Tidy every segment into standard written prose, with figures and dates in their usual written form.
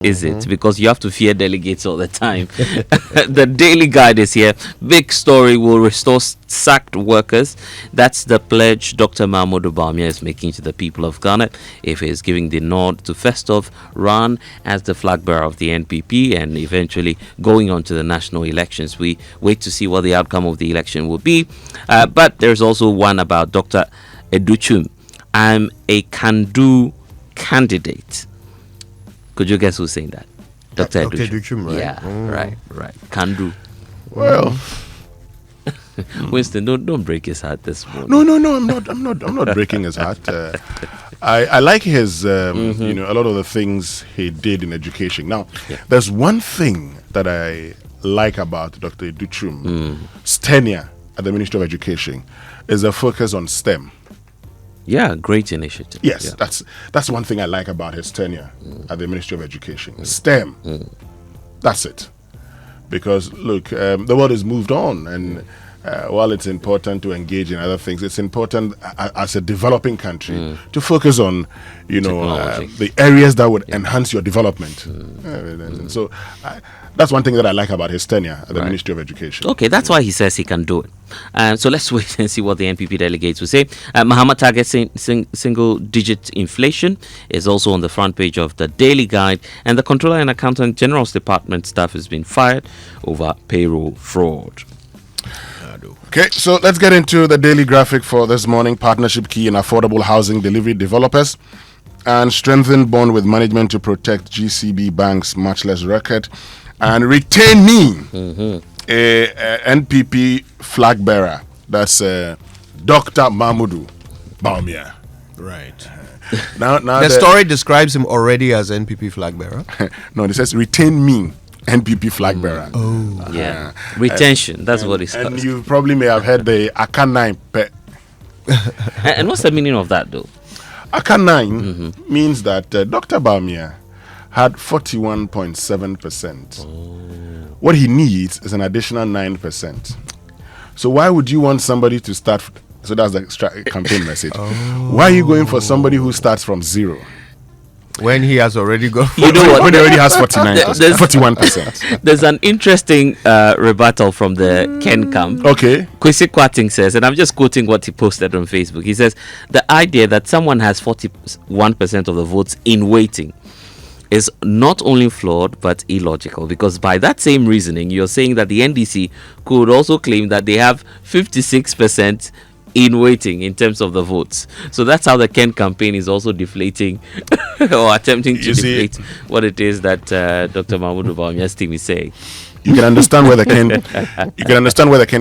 is it? Because you have to fear delegates all the time. The Daily Guide is here. Big story: will restore sacked workers. That's the pledge Dr. Mahamudu Bawumia is making to the people of Ghana if he is giving the nod to Festive run as the flag bearer of the NPP and eventually going on to the national elections. We wait to see what the outcome of the election will be. But there's also one about Dr. Adutwum. I'm a can-do candidate. Could you guess who's saying that? Dr. Adutwum, right? Yeah, right. Can do. Well, Winston, don't break his heart this morning. No, I'm not breaking his heart. I like his, a lot of the things he did in education. Now, there's one thing that I like about Dr. Adutwum's tenure at the Ministry of Education is a focus on STEM. Yeah, great initiative. Yes, that's one thing I like about his tenure at the Ministry of Education. STEM. That's it. Because, look, the world has moved on, and while it's important to engage in other things, it's important as a developing country to focus on, the areas that would enhance your development. And so that's one thing that I like about his tenure at the Ministry of Education. Okay, that's why he says he can do it. So let's wait and see what the NPP delegates will say. Mahama targets single-digit inflation is also on the front page of the Daily Guide, and the Controller and Accountant General's Department staff has been fired over payroll fraud. Okay, so let's get into the daily graphic for this morning. Partnership key in affordable housing delivery developers and strengthen bond with management to protect GCB Bank's matchless record and retain me, a NPP Flagbearer. That's Dr. Mahamudu Bawumia. Right. Now the story describes him already as NPP Flagbearer. No, it says retain me, NPP Flagbearer. Oh, yeah. Retention. That's what it's called. And you probably may have heard the Aka 9. And what's the meaning of that, though? Aka 9 means that Dr. Bawumia had 41.7%. What he needs is an additional 9%. So why would you want somebody to start? So that's the campaign message. Why are you going for somebody who starts from zero? When he has already got, you know what? When he already has 41%. There's an interesting rebuttal from the Ken camp. Okay. Kwesi Kwarteng says, and I'm just quoting what he posted on Facebook. He says, the idea that someone has 41% of the votes in waiting is not only flawed but illogical, because by that same reasoning, you're saying that the NDC could also claim that they have 56% in waiting in terms of the votes. So that's how the Ken campaign is also deflating or attempting to deflate what it is that Dr. Mahamudu Bawumia's team is saying. You can understand where the Ken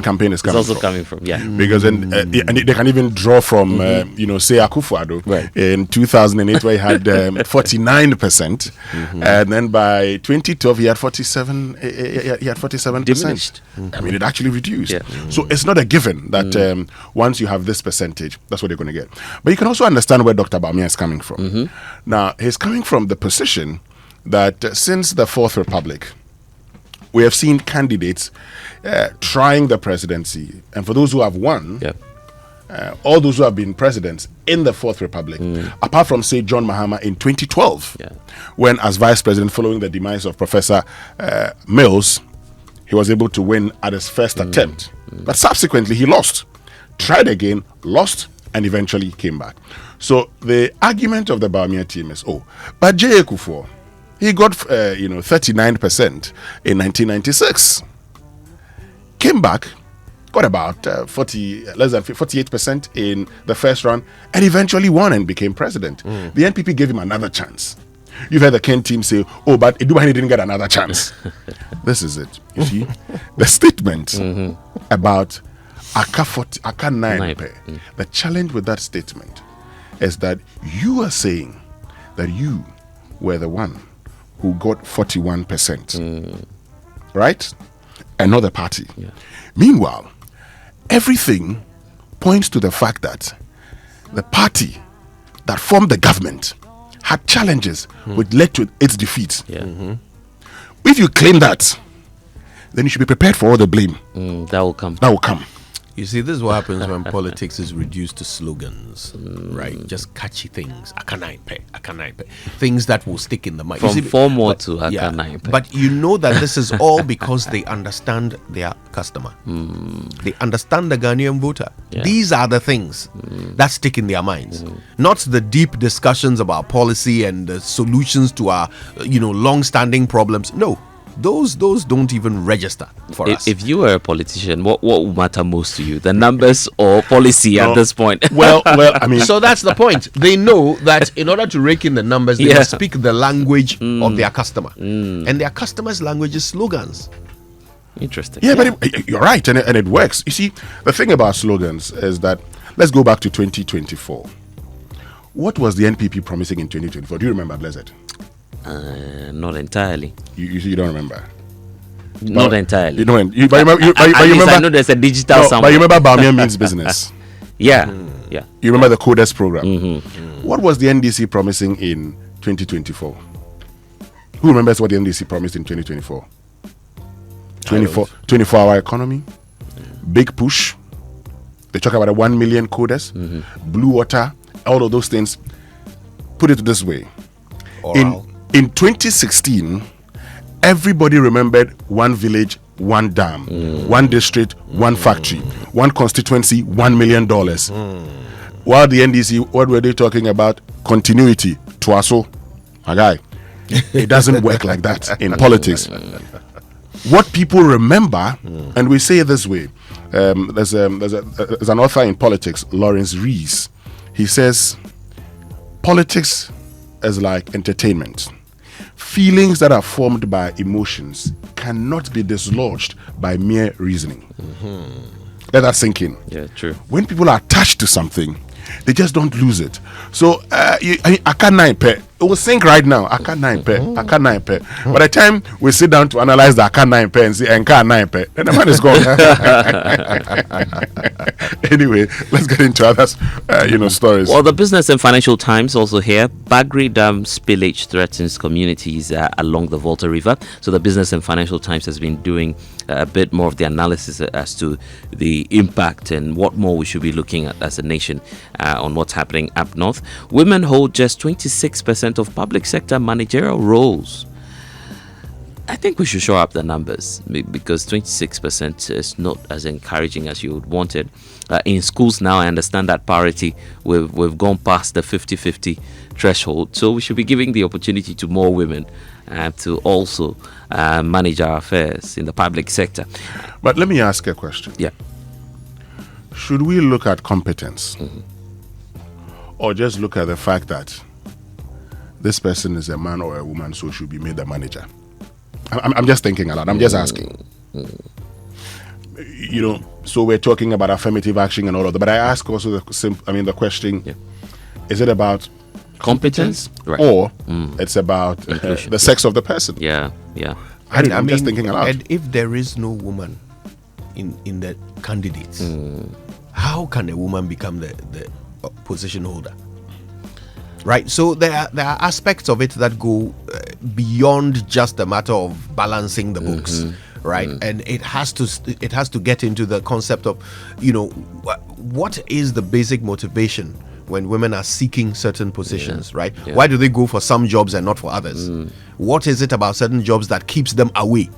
campaign is coming It's also from. coming from, yeah. Because and they can even draw from say Akufo-Addo in 2008 where he had 49%, and then by 2012 he had 47%. Diminished. I mean, it actually reduced. So it's not a given that once you have this percentage, that's what you're going to get. But you can also understand where Dr. Bawumia is coming from. Now, he's coming from the position that since the Fourth Republic, we have seen candidates trying the presidency. And for those who have won, all those who have been presidents in the Fourth Republic, apart from, say, John Mahama in 2012, when as vice president, following the demise of Professor Mills, he was able to win at his first attempt. But subsequently, he lost. Tried again, lost, and eventually came back. So the argument of the Bawumia team is, but J.A. Kufuor, he got 39% in 1996. Came back, got about less than 48% in the first round, and eventually won and became president. The NPP gave him another chance. You've heard the Ken team say, but Edubani didn't get another chance. This is it. You see, the statement about Aka 9. The challenge with that statement is that you are saying that you were the one who got 41%, right? And not the party. Meanwhile, everything points to the fact that the party that formed the government had challenges which led to its defeat. If you claim that, then you should be prepared for all the blame. That will come. You see, this is what happens when politics is reduced to slogans, right? Just catchy things. Akanaipe. Things that will stick in the mind. From formal to Akanaipe. But you know that this is all because they understand their customer. They understand the Ghanaian voter. Yeah. These are the things that stick in their minds. Not the deep discussions about policy and the solutions to our, long-standing problems. No. Those don't even register for us. If you were a politician, what would matter most to you, the numbers or policy at this point? Well, I mean, so that's the point. They know that in order to rake in the numbers, they must speak the language of their customer, and their customer's language is slogans. Interesting. Yeah, but you're right, and it works. You see, the thing about slogans is that, let's go back to 2024. What was the NPP promising in 2024? Do you remember, Blessed? Not entirely. You don't remember? Not entirely. You don't. But I know there's a digital somewhere. But you remember Bawumia means business. Yeah. You remember the Coders program? What was the NDC promising in 2024? Who remembers what the NDC promised in 2024? 24-hour economy, big push. They talk about 1 million coders, blue water, all of those things. Put it this way. In 2016, everybody remembered one village, one dam, one district, one factory, one constituency, $1 million. While the NDC, what were they talking about? Continuity. Tuaso. My guy. It doesn't work like that in politics. What people remember, and we say it this way, there's an author in politics, Lawrence Rees. He says, politics is like entertainment. Feelings that are formed by emotions cannot be dislodged by mere reasoning. Let that sink in. Yeah, true. When people are attached to something, they just don't lose it. So, Akanaipe, it will sink right now. Akanaipe. By the time we sit down to analyze the Akanaipe and see Akanaipe, then the man is gone. Anyway, let's get into other, stories. Well, the Business and Financial Times also here. Bagri Dam spillage threatens communities along the Volta River. So the Business and Financial Times has been doing a bit more of the analysis as to the impact and what more we should be looking at as a nation on what's happening up north. Women hold just 26% of public sector managerial roles. I think we should show up the numbers because 26% is not as encouraging as you would want it. In schools now, I understand that parity, we've gone past the 50-50 threshold. So we should be giving the opportunity to more women to also manage our affairs in the public sector. But let me ask a question. Yeah. Should we look at competence or just look at the fact that this person is a man or a woman, so should be made the manager? I'm just thinking a lot. I'm just asking. So we're talking about affirmative action and all of that. But I ask also the question, is it about competence right. or it's about the sex of the person? Yeah. I'm just thinking a lot. And if there is no woman in the candidates, how can a woman become the position holder? Right, so there are aspects of it that go beyond just a matter of balancing the books, right? And it has to get into the concept of, what is the basic motivation when women are seeking certain positions, right? Yeah. Why do they go for some jobs and not for others? What is it about certain jobs that keeps them away?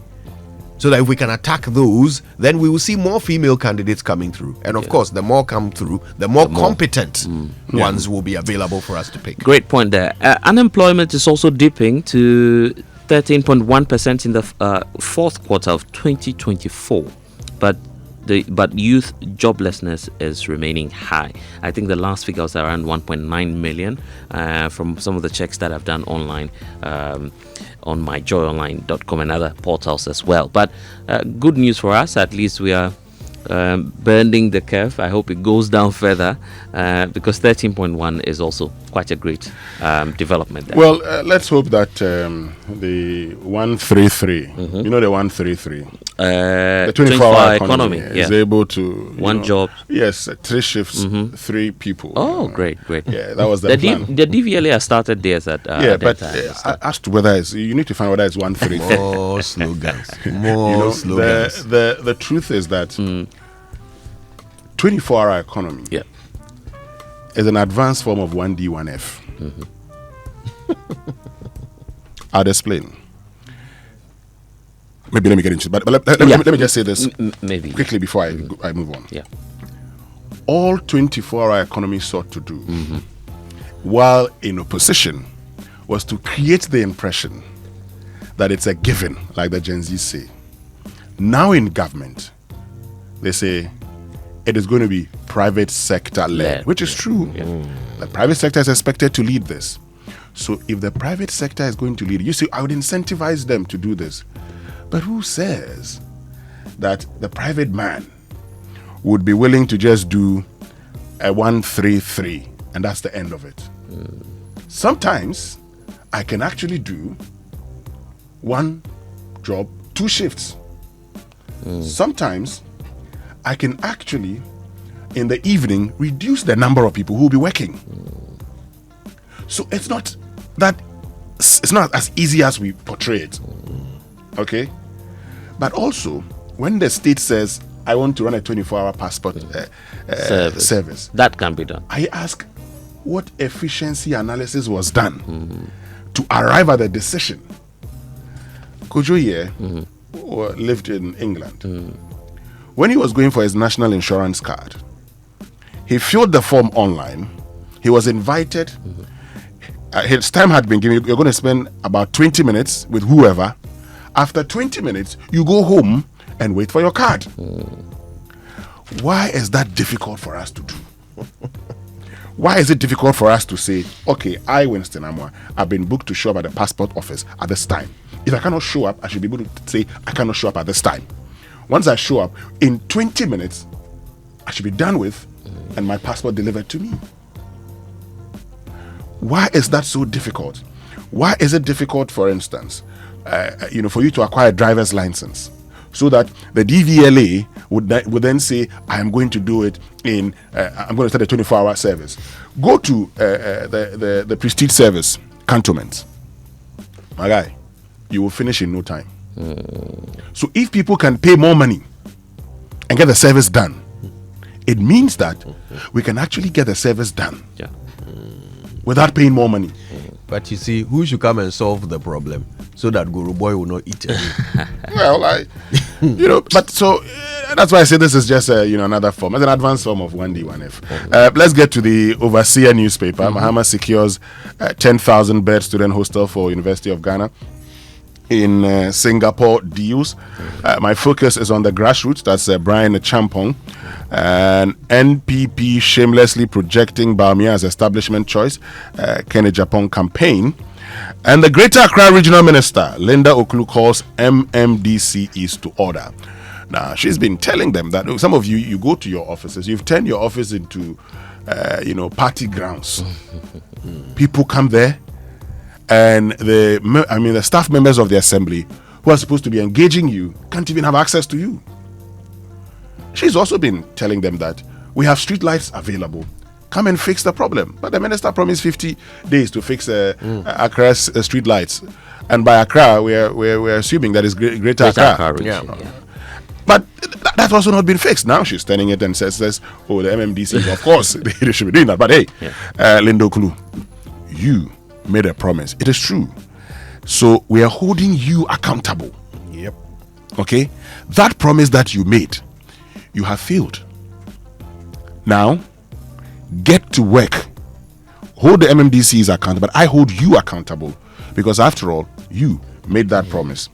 So that if we can attack those, then we will see more female candidates coming through. And of course, the more come through, the more competent ones will be available for us to pick. Great point there. Unemployment is also dipping to 13.1% in the fourth quarter of 2024. But youth joblessness is remaining high. I think the last figure was around 1.9 million from some of the checks that I've done online on my joyonline.com and other portals as well. But good news for us, at least we are bending the curve. I hope it goes down further because 13.1 is also quite a great development there. Well, let's hope that the 133, the 133, the 24-hour economy is able to one job. Yes, 3 shifts, 3 people. Oh, great. Yeah, that was the plan. The DVLA has started theirs at but as to whether you need to find whether it's 133. More slogans. More slogans. The truth is that 24-hour economy Yeah. is an advanced form of 1D, 1F. I'll explain. Maybe let me get into it. But let me just say this Maybe. quickly before I move on. Yeah. All 24-hour economy sought to do, while in opposition, was to create the impression that it's a given, like the Gen Z say. Now in government, they say it is going to be private sector led, which is true. The private sector is expected to lead this. So if the private sector is going to lead, you see, I would incentivize them to do this. But who says that the private man would be willing to just do a 1-3-3 and that's the end of it? Sometimes I can actually do one job, 2 shifts. Sometimes I can actually, in the evening, reduce the number of people who will be working. So it's not as easy as we portray it. Okay? But also, when the state says, I want to run a 24-hour passport service, that can be done. I ask, what efficiency analysis was done to arrive at the decision? Kojo here lived in England. When he was going for his national insurance card, he filled the form online. He was invited. His time had been given. You're going to spend about 20 minutes with whoever. After 20 minutes, you go home and wait for your card. Why is that difficult for us to do? Why is it difficult for us to say, okay, I, Winston Amwa, I've been booked to show up at the passport office at this time. If I cannot show up, I should be able to say, I cannot show up at this time. Once I show up, in 20 minutes, I should be done with and my passport delivered to me. Why is that so difficult? Why is it difficult, for instance, for you to acquire a driver's license, so that the DVLA would then say, I am going to do it I'm going to start a 24-hour service. Go to the prestige service cantonment. My guy, you will finish in no time. So if people can pay more money and get the service done, it means that we can actually get the service done without paying more money. But you see, who should come and solve the problem so that Guru Boy will not eat again? Well, but so that's why I say this is just another form. It's an advanced form of 1D, 1F. Let's get to the Overseer newspaper. Mahama secures 10,000 bed student hostel for University of Ghana in Singapore deals. My focus is on the grassroots. That's Brian Acheampong. And NPP shamelessly projecting Bawumia as establishment choice. Agyapong campaign. And the Greater Accra Regional Minister, Linda Okulu, calls MMDCEs to order. Now, she's been telling them that some of you go to your offices, you've turned your office into, party grounds. People come there, and the staff members of the assembly who are supposed to be engaging you can't even have access to you. She's also been telling them that we have street lights available. Come and fix the problem. But the minister promised 50 days to fix Accra's street lights. And by Accra, we're assuming that is Greater Accra. But that's also not been fixed. Now she's turning it and says, the MMDC, of course, they should be doing that. But hey, Linda Okulu, you made a promise. It is true. So we are holding you accountable. Yep. Okay? That promise that you made, you have failed. Now, get to work. Hold the MMDCs accountable, but I hold you accountable because after all, you made that promise.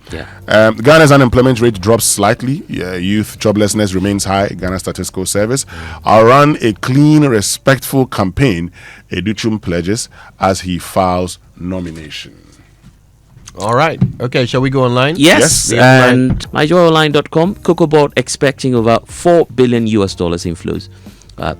Ghana's unemployment rate drops slightly. Youth joblessness remains high. Ghana Statistical Service. I'll run a clean, respectful campaign, Adutwum pledges as he files nomination. All right. Okay, shall we go online? Yes. And myjoyonline.com, Coco board expecting over $4 billion inflows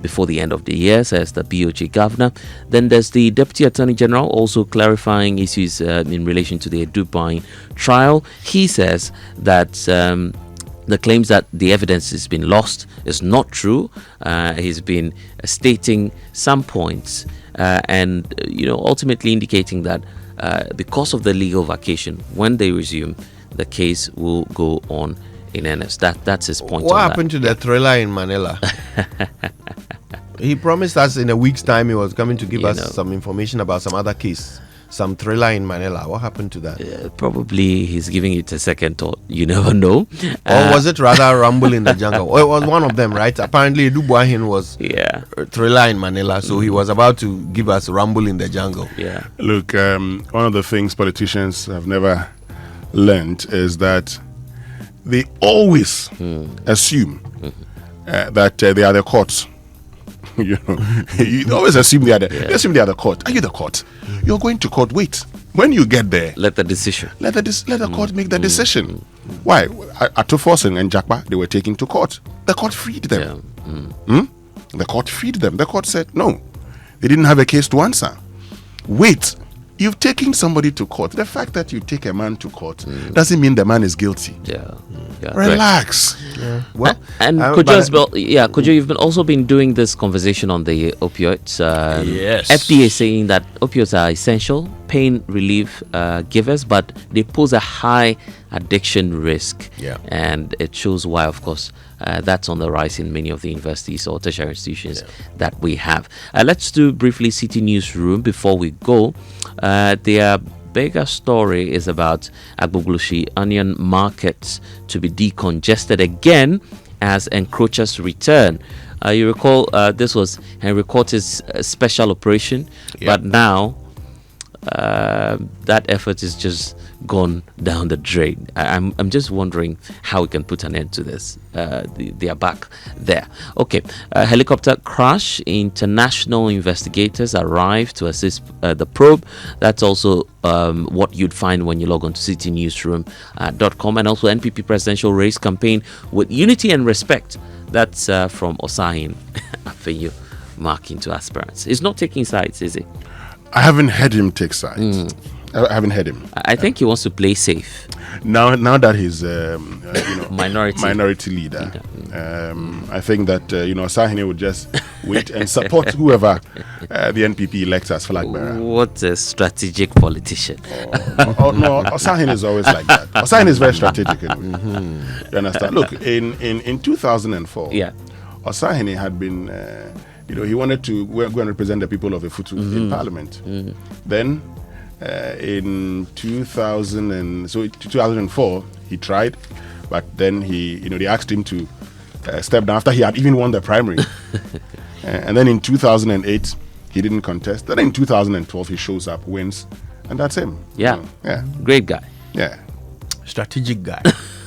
before the end of the year, says the BOJ governor. Then there's the Deputy Attorney General also clarifying issues in relation to the Edubine trial. He says that the claims that the evidence has been lost is not true. He's been stating some points and ultimately indicating that because of the legal vacation, when they resume, the case will go on in earnest. That's his point. What on happened that. to the thriller in Manila? He promised us in a week's time he was coming to give us some information about some other case, some thriller in Manila. What happened to that? Probably he's giving it a second thought. You never know. Or was it rather Rumble in the Jungle? Or it was one of them, right? Apparently, Dubuahin was Yeah. thriller in Manila, so he was about to give us Rumble in the Jungle. Yeah. Look, one of the things politicians have never learned is that they always assume that they are the courts. You know, you always assume they are the. They assume they are the court. Are you the court? You're going to court. Wait, when you get there, Let the decision. let the court make the decision. Why? Atufos and Jakba, they were taken to court. The court freed them. The court freed them. The court said no, they didn't have a case to answer. Wait, you've taken somebody to court. The fact that you take a man to court doesn't mean the man is guilty. Yeah. Relax. Well, And Kojo, you've also been doing this conversation on the opioids. Yes. FDA saying that opioids are essential pain relief givers, but they pose a high addiction risk. Yeah. And it shows why, of course, that's on the rise in many of the universities or tertiary institutions that we have. Let's do briefly City Newsroom before we go. Their bigger story is about Agboglushi onion markets to be decongested again as encroachers return. You recall this was Henry Cortez' special operation, but now that effort is just gone down the drain. I'm just wondering how we can put an end to this. They are back there. Okay, helicopter crash. International investigators arrived to assist the probe. That's also what you'd find when you log on to citynewsroom.com. And also NPP presidential race campaign with unity and respect. That's from Osahin Afenyo marking to aspirants. He's not taking sides, is he? I haven't heard him take sides. I haven't heard him. I think he wants to play safe. Now that he's minority leader, I think that Sahine would just wait and support whoever the NPP elects as flag bearer. What a strategic politician! No, Sahine is always like that. Sahine is very strategic. You understand? Look, in 2004, Osahine had been, he wanted to go and represent the people of Efutu in Parliament. Then, in 2004, he tried, but then they asked him to step down after he had even won the primary. And then in 2008, he didn't contest. Then in 2012, he shows up, wins, and that's him. Yeah. Great guy. Yeah. Strategic guy.